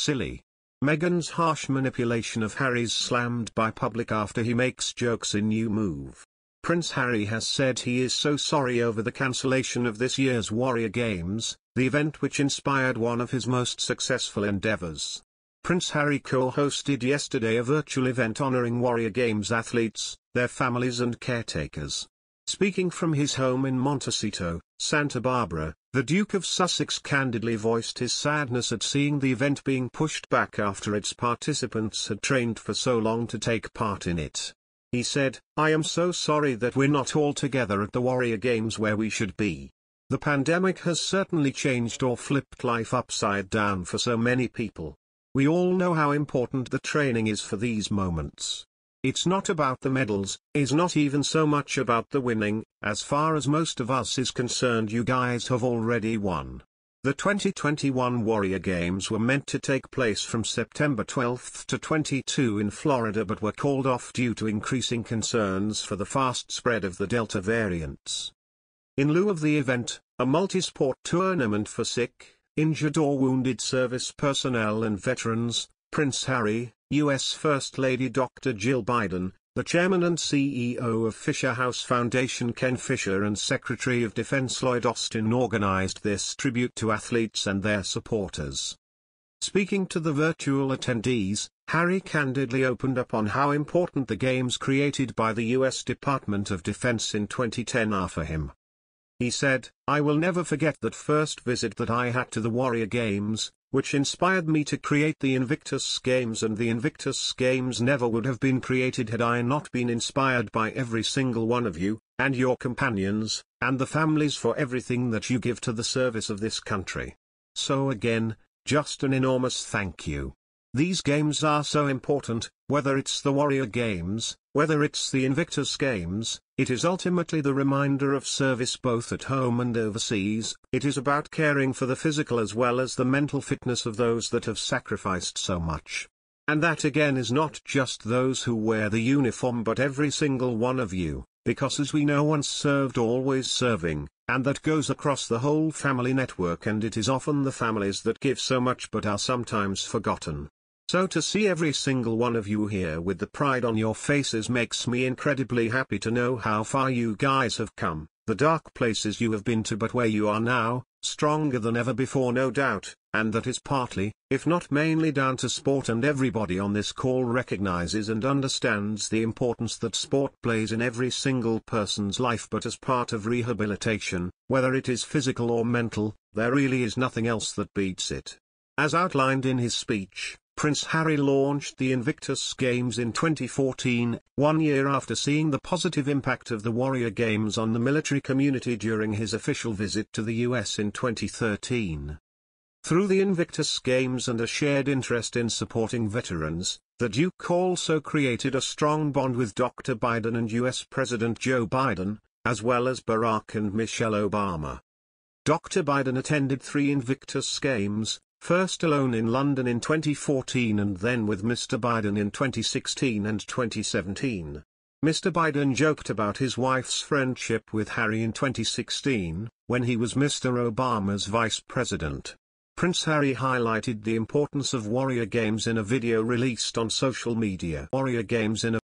silly. Meghan's harsh manipulation of Harry's slammed by public after he makes jokes in new move. Prince Harry has said he is so sorry over the cancellation of this year's Warrior Games, the event which inspired one of his most successful endeavors. Prince Harry co-hosted yesterday a virtual event honoring Warrior Games athletes, their families and caretakers. Speaking from his home in Montecito, Santa Barbara, the Duke of Sussex candidly voiced his sadness at seeing the event being pushed back after its participants had trained for so long to take part in it. He said, "I am so sorry that we're not all together at the Warrior Games where we should be. The pandemic has certainly changed or flipped life upside down for so many people. We all know how important the training is for these moments. It's not about the medals, it's not even so much about the winning, as far as most of us is concerned you guys have already won." The 2021 Warrior Games were meant to take place from September 12 to 22 in Florida but were called off due to increasing concerns for the fast spread of the Delta variants. In lieu of the event, a multi-sport tournament for sick, injured or wounded service personnel and veterans, Prince Harry, U.S. First Lady Dr. Jill Biden, the chairman and CEO of Fisher House Foundation Ken Fisher and Secretary of Defense Lloyd Austin organized this tribute to athletes and their supporters. Speaking to the virtual attendees, Harry candidly opened up on how important the games created by the U.S. Department of Defense in 2010 are for him. He said, "I will never forget that first visit that I had to the Warrior Games, which inspired me to create the Invictus Games, and the Invictus Games never would have been created had I not been inspired by every single one of you, and your companions, and the families for everything that you give to the service of this country. So again, just an enormous thank you. These games are so important, whether it's the Warrior Games, whether it's the Invictus Games, it is ultimately the reminder of service both at home and overseas. It is about caring for the physical as well as the mental fitness of those that have sacrificed so much. And that again is not just those who wear the uniform but every single one of you, because as we know once served always serving, and that goes across the whole family network, and it is often the families that give so much but are sometimes forgotten. So to see every single one of you here with the pride on your faces makes me incredibly happy to know how far you guys have come, the dark places you have been to but where you are now, stronger than ever before no doubt, and that is partly, if not mainly down to sport, and everybody on this call recognizes and understands the importance that sport plays in every single person's life, but as part of rehabilitation, whether it is physical or mental, there really is nothing else that beats it. As outlined in his speech, Prince Harry launched the Invictus Games in 2014, 1 year after seeing the positive impact of the Warrior Games on the military community during his official visit to the US in 2013. Through the Invictus Games and a shared interest in supporting veterans, the Duke also created a strong bond with Dr. Biden and US President Joe Biden, as well as Barack and Michelle Obama. Dr. Biden attended 3 Invictus Games, first alone in London in 2014 and then with Mr. Biden in 2016 and 2017. Mr. Biden joked about his wife's friendship with Harry in 2016, when he was Mr. Obama's vice president. Prince Harry highlighted the importance of Warrior Games in a video released on social media. Warrior Games in a